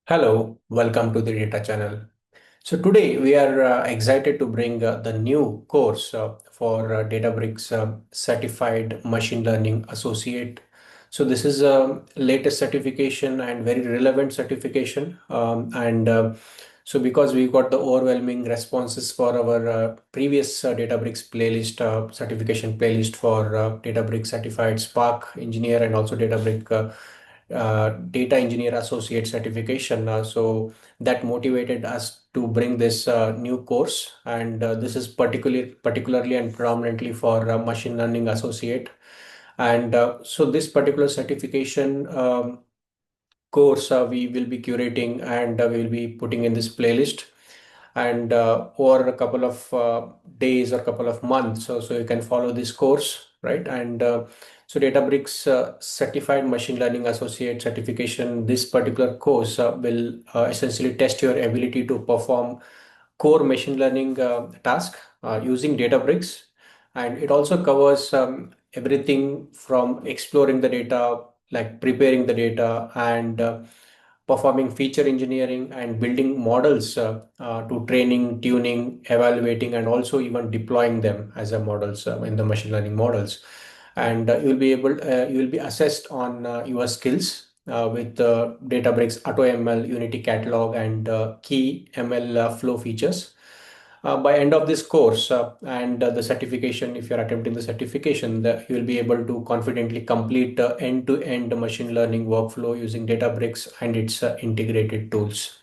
Hello, welcome to the Data Channel. So today we are excited to bring the new course for Databricks Certified Machine Learning Associate. So this is a latest certification and very relevant certification. So because we got the overwhelming responses for our previous Databricks playlist, certification playlist for Databricks Certified Spark Engineer and also Databricks Data Engineer Associate certification. So that motivated us to bring this new course, and this is particularly and predominantly for machine learning associate. And so this particular certification course we will be curating, and we will be putting in this playlist, and over a couple of days or couple of months, so you can follow this course, right? And so Databricks Certified Machine Learning Associate certification, this particular course will essentially test your ability to perform core machine learning task using Databricks. And it also covers everything from exploring the data, like preparing the data, and performing feature engineering and building models to training, tuning, evaluating, and also even deploying them as a models in the machine learning models. And you will be assessed on your skills with Databricks AutoML, Unity Catalog, and key MLflow features. By end of this course and the certification, if you're attempting the certification, that you will be able to confidently complete end-to-end machine learning workflow using Databricks and its integrated tools.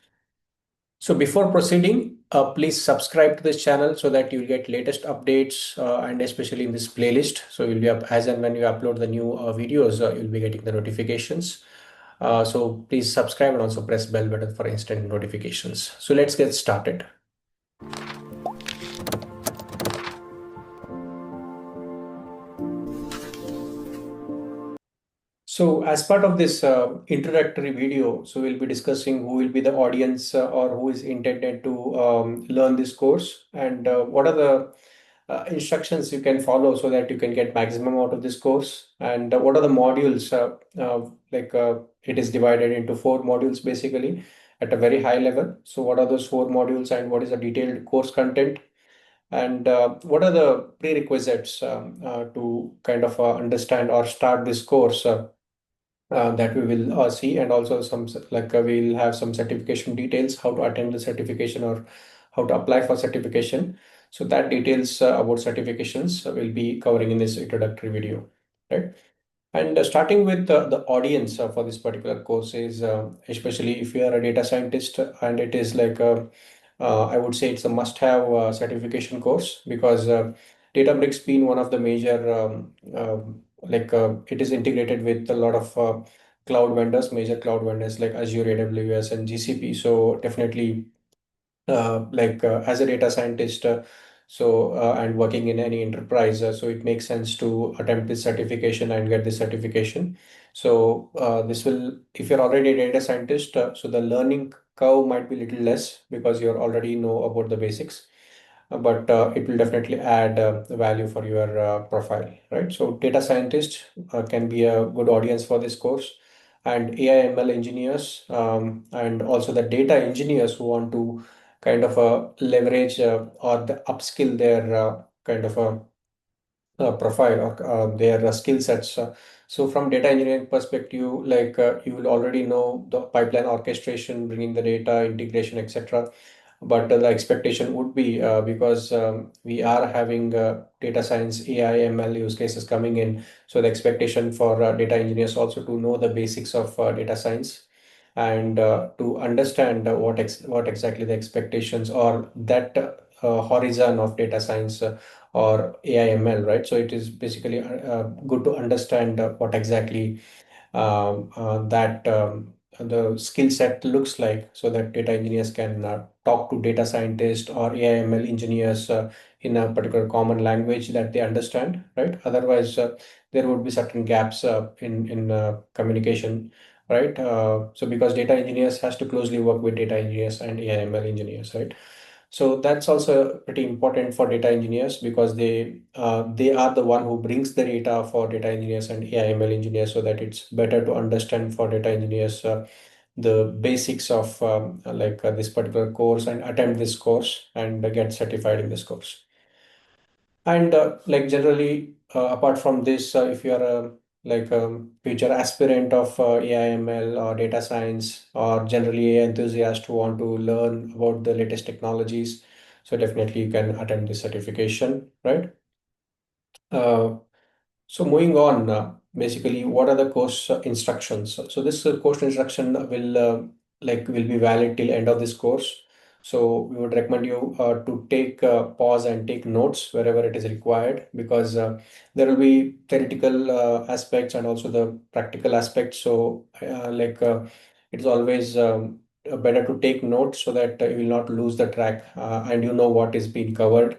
So before proceeding, please subscribe to this channel so that you'll get latest updates, and especially in this playlist. So you'll be up as and when you upload the new videos, you'll be getting the notifications. So please subscribe and also press bell button for instant notifications. So let's get started. So as part of this introductory video, so we'll be discussing who will be the audience or who is intended to learn this course, and what are the instructions you can follow so that you can get maximum out of this course, and what are the modules, it is divided into four modules basically at a very high level. So what are those four modules and what is the detailed course content, and what are the prerequisites to kind of understand or start this course that we will see, and also some we'll have some certification details, how to attend the certification or how to apply for certification. So that details about certifications will be covering in this introductory video, right? And starting with the audience for this particular course is especially if you are a data scientist, and it is I would say it's a must-have certification course, because Databricks being one of the major it is integrated with a lot of cloud vendors, major cloud vendors like Azure, AWS, and GCP. So definitely as a data scientist, and working in any enterprise, so it makes sense to attempt this certification and get this certification. So this will, if you're already a data scientist, so the learning curve might be a little less because you already know about the basics, but it will definitely add value for your profile, right? So data scientists can be a good audience for this course, and AI/ML engineers, and also the data engineers who want to kind of leverage or the upskill their kind of a profile or their skill sets. So from data engineering perspective, you will already know the pipeline orchestration, bringing the data, integration, etc. But the expectation would be, because we are having data science, AI, ML use cases coming in. So the expectation for data engineers also to know the basics of data science, and to understand what exactly the expectations or that horizon of data science or AI ML, right? So it is basically good to understand what exactly that the skill set looks like, so that data engineers can talk to data scientists or AI ML engineers in a particular common language that they understand, right? Otherwise, there would be certain gaps in communication, right? So because data engineers has to closely work with data engineers and AI ML engineers, right? So that's also pretty important for data engineers, because they are the one who brings the data for data engineers and AI ML engineers, so that it's better to understand for data engineers the basics of this particular course and attempt this course and get certified in this course. And like generally, apart from this, if you are a future aspirant of AI/ML or data science, or generally a enthusiast who want to learn about the latest technologies, so definitely you can attempt this certification, right? Uh, so moving on, basically, what are the course instructions? So this course instruction will be valid till end of this course. So we would recommend you to take pause and take notes wherever it is required, because there will be theoretical aspects and also the practical aspects. So it's always better to take notes so that you will not lose the track, and you know what is being covered.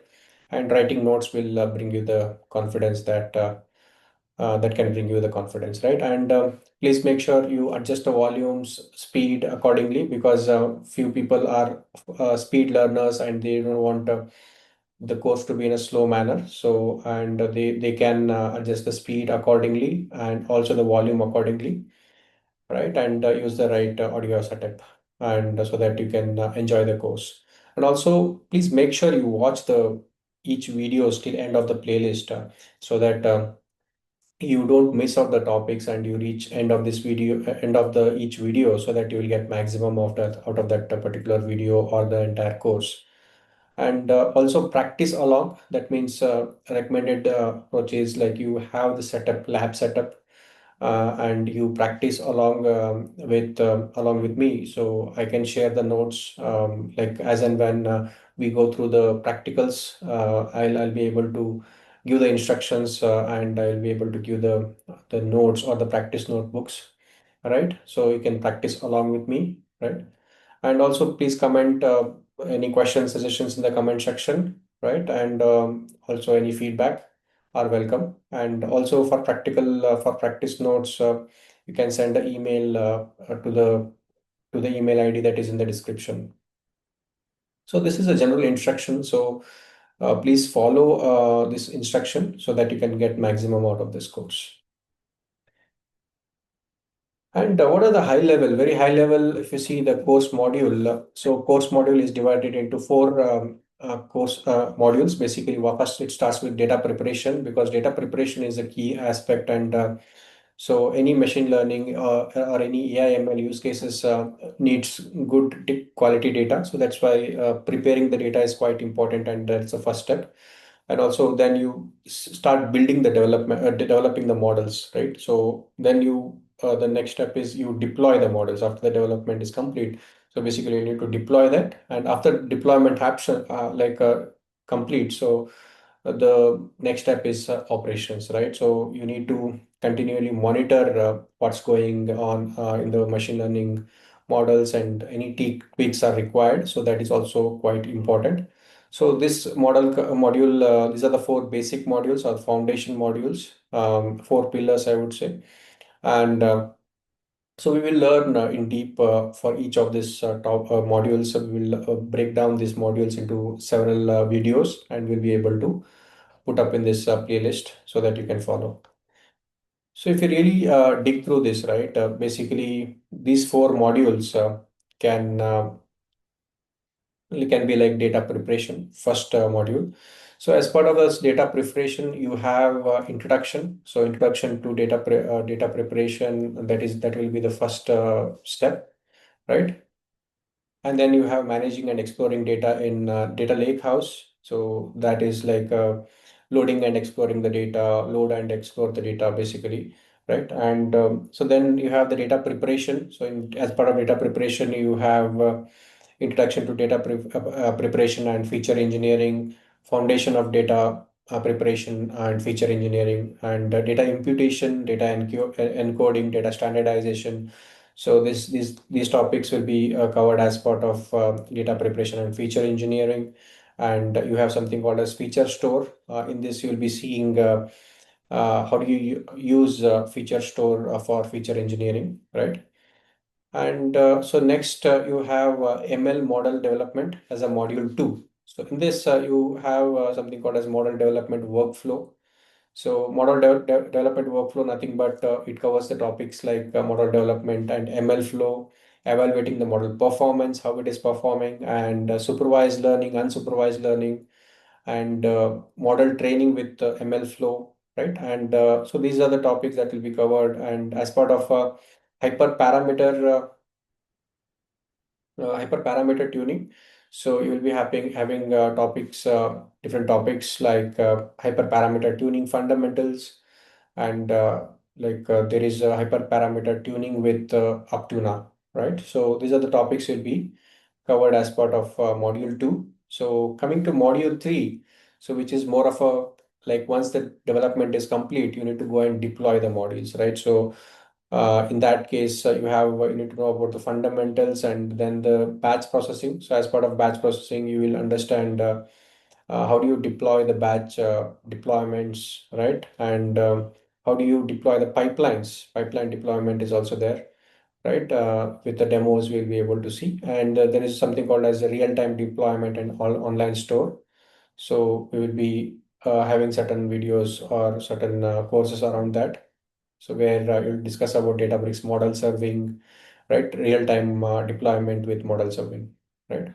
And writing notes will bring you the confidence that can bring you the confidence, right? And please make sure you adjust the volumes speed accordingly, because few people are speed learners and they don't want the course to be in a slow manner. So, and they can adjust the speed accordingly and also the volume accordingly, right? And use the right audio setup, and so that you can enjoy the course. And also, please make sure you watch the each video till end of the playlist, so that you don't miss out the topics and you reach end of this video, end of the each video, so that you will get maximum of that out of that particular video or the entire course. And also practice along. That means recommended approach is like you have the setup, lab setup, and you practice along with me, so I can share the notes, like as and when we go through the practicals. I'll be able to give the instructions, and I'll be able to give the notes or the practice notebooks, right? So you can practice along with me, right? And also please comment any questions, suggestions in the comment section, right? And also any feedback are welcome. And also for practical for practice notes, you can send an email to the email ID that is in the description. So this is a general instruction. So please follow this instruction so that you can get maximum out of this course. And what are the high level, very high level, if you see the course module, so course module is divided into four course modules. Basically, first it starts with data preparation, because data preparation is a key aspect. And so any machine learning or any AI ML use cases needs good quality data. So that's why preparing the data is quite important, and that's the first step. And also then you start building the developing the models, right? So then you the next step is you deploy the models after the development is complete. So basically you need to deploy that, and after deployment happens complete, so the next step is operations, right? So you need to continually monitor what's going on in the machine learning models, and any tweaks are required. So that is also quite important. So this module, these are the four basic modules or foundation modules, four pillars, I would say. And so we will learn in deep for each of these top modules. So we will break down these modules into several videos, and we'll be able to put up in this playlist so that you can follow. So if you really dig through this, right, basically these four modules can can be like data preparation, first module. So as part of this data preparation, you have introduction. So introduction to data preparation, that will be the first step, right? And then you have managing and exploring data in data lakehouse. So that is like loading and exploring the data, load and explore the data, basically, right? And so then you have the data preparation. So as part of data preparation, you have introduction to preparation and feature engineering, foundation of data preparation and feature engineering, and data imputation, data encoding, data standardization. So these topics will be covered as part of data preparation and feature engineering. And you have something called as feature store. In this, you'll be seeing how do you use feature store for feature engineering, right? And so next, you have ML model development as a module two. So in this, you have something called as model development workflow. So model development workflow, nothing but it covers the topics like model development and ML flow, evaluating the model performance, how it is performing, and supervised learning, unsupervised learning, and model training with MLflow, right? And so these are the topics that will be covered. And as part of hyperparameter hyperparameter tuning. So you will be having topics, different topics like hyperparameter tuning fundamentals, and there is a hyperparameter tuning with Aptuna, right? So these are the topics will be covered as part of module 2. So coming to module 3, so which is more of a, like, once the development is complete, you need to go and deploy the modules, right? So in that case, you need to know about the fundamentals and then the batch processing. So as part of batch processing, you will understand how do you deploy the batch deployments, right? And how do you deploy the pipelines? Pipeline deployment is also there, right? With the demos, we'll be able to see. And there is something called as a real-time deployment and online store. So we will be having certain videos or certain courses around that. So where you'll discuss about Databricks model serving, right? Real-time deployment with model serving, right?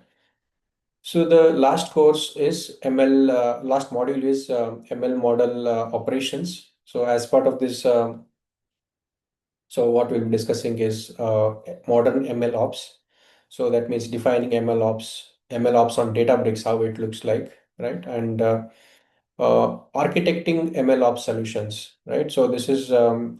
So the last course is ML, last module is ML model operations. So as part of this, so what we'll be discussing is modern ML ops. So that means defining ML ops on Databricks, how it looks like, right? And architecting ML ops solutions, right? So this is um,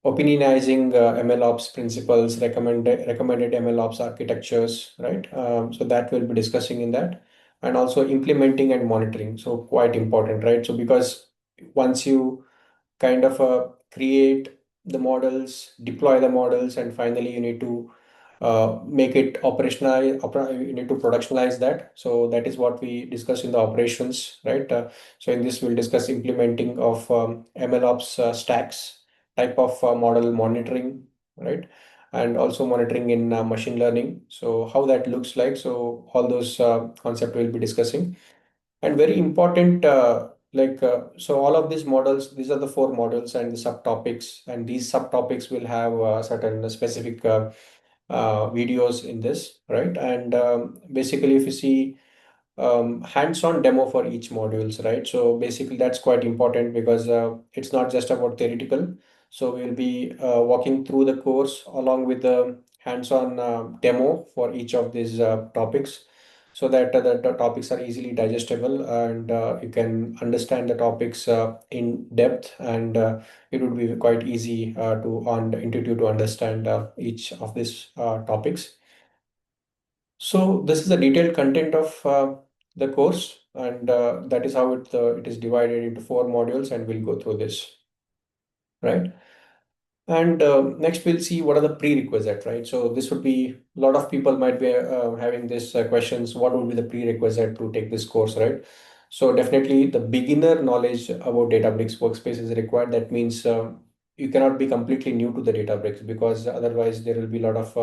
opinionizing MLOps principles, recommended MLOps architectures, right? So that we'll be discussing in that, and also implementing and monitoring. So quite important, right? So because once you kind of create the models, deploy the models, and finally you need to make it operational. You need to productionalize that. So that is what we discuss in the operations, right? So in this, we'll discuss implementing of MLOps stacks, type of model monitoring, right? And also monitoring in machine learning. So how that looks like. So all those concepts we'll be discussing. And very important, so all of these models, these are the four models and the subtopics, and these subtopics will have certain specific videos in this, right? And basically, if you see hands-on demo for each modules, right? So basically, that's quite important because it's not just about theoretical. So we'll be walking through the course along with the hands-on demo for each of these topics, so that the topics are easily digestible and you can understand the topics in depth, and it would be quite easy to on intuitive to understand each of these topics. So this is the detailed content of the course, and that is how it is divided into four modules, and we'll go through this, right? And next we'll see what are the prerequisites, right? So this would be, a lot of people might be having this questions, what would be the prerequisite to take this course, right? So definitely the beginner knowledge about Databricks workspace is required. That means you cannot be completely new to the Databricks, because otherwise there will be a lot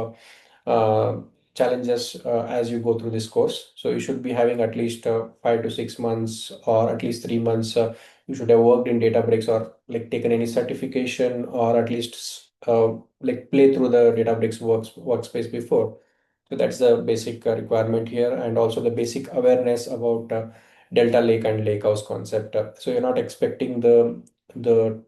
of challenges as you go through this course. So you should be having at least 5 to 6 months or at least 3 months. You should have worked in Databricks or like taken any certification, or at least like play through the Databricks workspace before. So that's the basic requirement here, and also the basic awareness about Delta Lake and Lakehouse concept. So you're not expecting the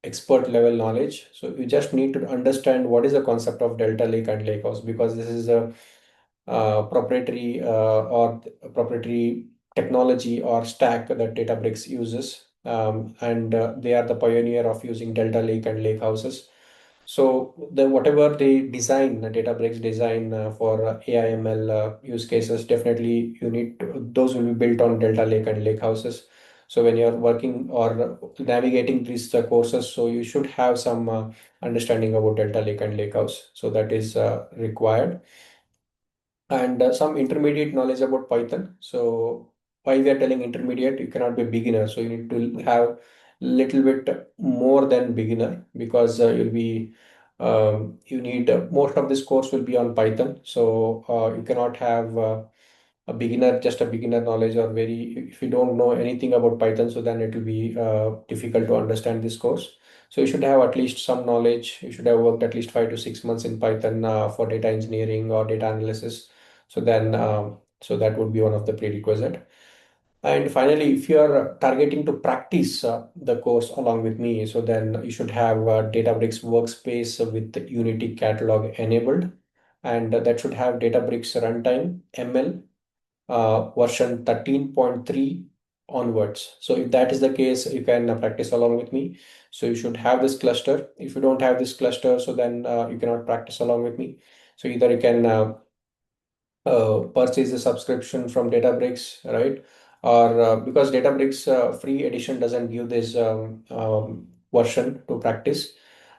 expert level knowledge. So you just need to understand what is the concept of Delta Lake and Lakehouse, because this is a proprietary technology or stack that Databricks uses. And they are the pioneer of using Delta Lake and Lake houses. So the whatever they design, the Databricks design for AI/ML use cases, definitely those will be built on Delta Lake and Lake houses. So when you're working or navigating these courses, so you should have some understanding about Delta Lake and Lake House. So that is required, and some intermediate knowledge about Python. So why we are telling intermediate, you cannot be beginner. So you need to have little bit more than beginner, because you need most of this course will be on Python. So you cannot have just a beginner knowledge, or very, if you don't know anything about Python, so then it will be difficult to understand this course. So you should have at least some knowledge. You should have worked at least 5 to 6 months in Python for data engineering or data analysis. So then, so that would be one of the prerequisite. And finally, if you are targeting to practice the course along with me, so then you should have Databricks workspace with the Unity catalog enabled, and that should have Databricks runtime ML version 13.3 onwards. So if that is the case, you can practice along with me. So you should have this cluster. If you don't have this cluster, so then you cannot practice along with me. So either you can purchase a subscription from Databricks, right? Or because Databricks free edition doesn't give this version to practice,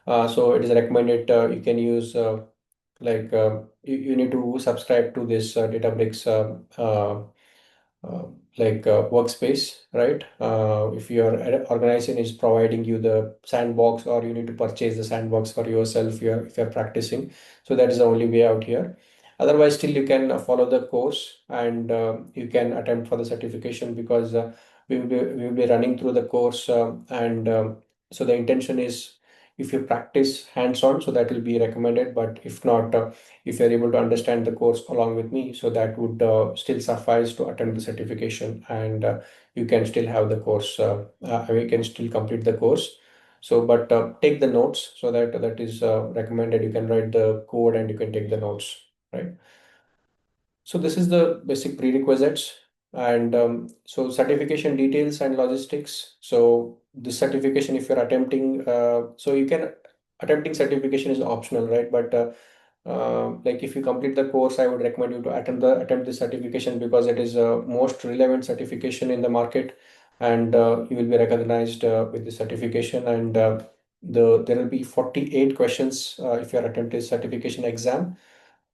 so it is recommended you can use you need to subscribe to this Databricks uh, workspace, right? If your organization is providing you the sandbox, or you need to purchase the sandbox for yourself if you're practicing. So that is the only way out here. Otherwise, still you can follow the course, and you can attempt for the certification, because we will be running through the course, and so the intention is, if you practice hands-on, so that will be recommended. But if not, if you're able to understand the course along with me, so that would still suffice to attempt the certification, and you can still have the course, you can still complete the course. So, but take the notes, so that is recommended. You can write the code and you can take the notes, right? So this is the basic prerequisites, and so certification details and logistics. So this certification, if you're attempting, so you can attempting certification is optional, right? But like if you complete the course, I would recommend you to attempt the certification, because it is most relevant certification in the market, and you will be recognized with the certification. And there will be 48 questions if you are attempting certification exam,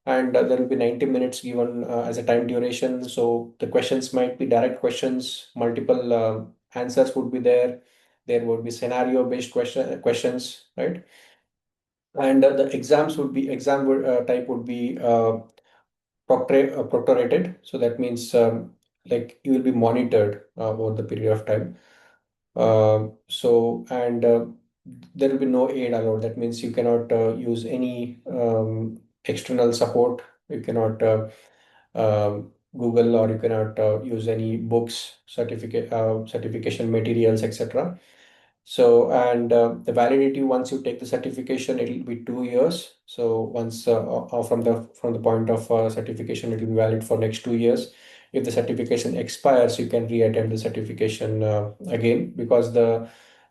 and there will be 90 minutes given as a time duration. So the questions might be direct questions, multiple answers would be there. There would be scenario based questions, right? And the exams would be type would be proctorated. So that means like you will be monitored over the period of time. So and there will be no aid allowed. That means you cannot use any external support. You cannot Google, or you cannot use any books, certification materials, etc. So, and the validity, once you take the certification, it will be 2 years. So once from the point of certification, it will be valid for next 2 years. If the certification expires, you can re-attempt the certification again, because the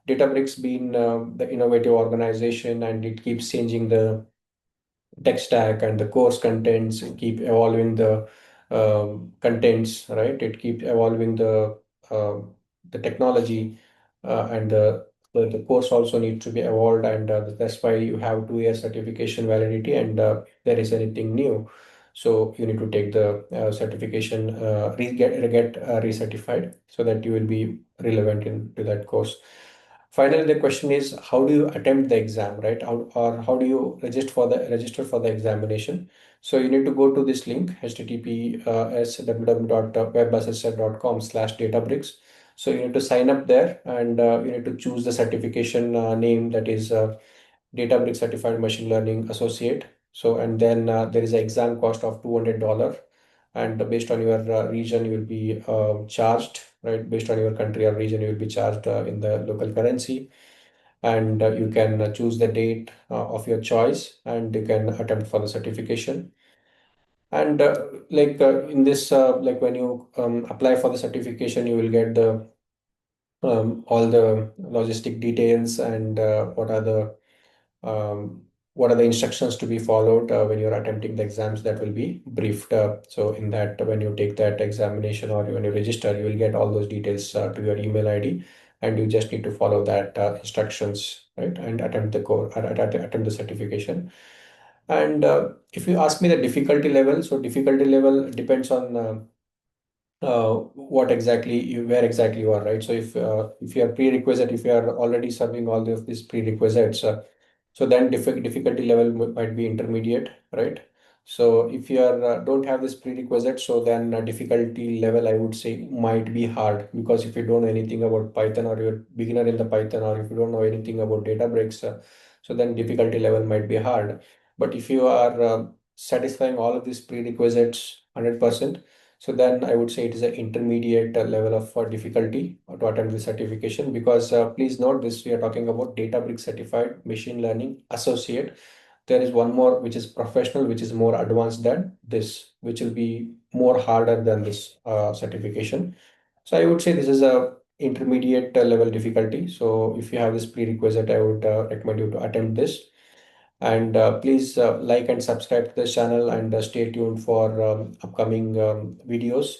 Databricks being the innovative organization, and it keeps changing the tech stack and the course contents, keep evolving the contents, right? It keep evolving the technology, and the course also needs to be evolved, and that's why you have 2 year certification validity. And if there is anything new, so you need to take the certification, get recertified, so that you will be relevant into that course. Finally, the question is, how do you attempt the exam, right? Or how do you register for the examination? So you need to go to this link, https www.webassessor.com/databricks. So you need to sign up there, and you need to choose the certification name, that is Databricks Certified Machine Learning Associate. So, and then there is an exam cost of $200, and based on your region, you will be charged, right? Based on your country or region, you will be charged in the local currency, and you can choose the date of your choice, and you can attempt for the certification. And in this, like when you apply for the certification, you will get the all the logistic details, and um, what are the instructions to be followed when you're attempting the exams, that will be briefed. So in that, when you take that examination or when you register, you will get all those details to your email ID, and you just need to follow that instructions, right? And attempt the core, attempt the certification. And if you ask me the difficulty level, so difficulty level depends on what exactly where exactly you are, right? So if you are prerequisite, if you are already serving all of these prerequisites, so then difficulty level might be intermediate, right? So if you are don't have this prerequisite, so then difficulty level I would say might be hard, because if you don't know anything about Python, or you're beginner in the Python, or if you don't know anything about Databricks, so then difficulty level might be hard. But if you are satisfying all of these prerequisites 100%, so then I would say it is an intermediate level of difficulty to attempt the certification. Because please note this, we are talking about Databricks certified machine learning associate. There is one more which is professional, which is more advanced than this, which will be more harder than this certification. So I would say this is a intermediate level difficulty. So if you have this prerequisite, I would recommend you to attempt this. And please like and subscribe to this channel, and stay tuned for upcoming videos.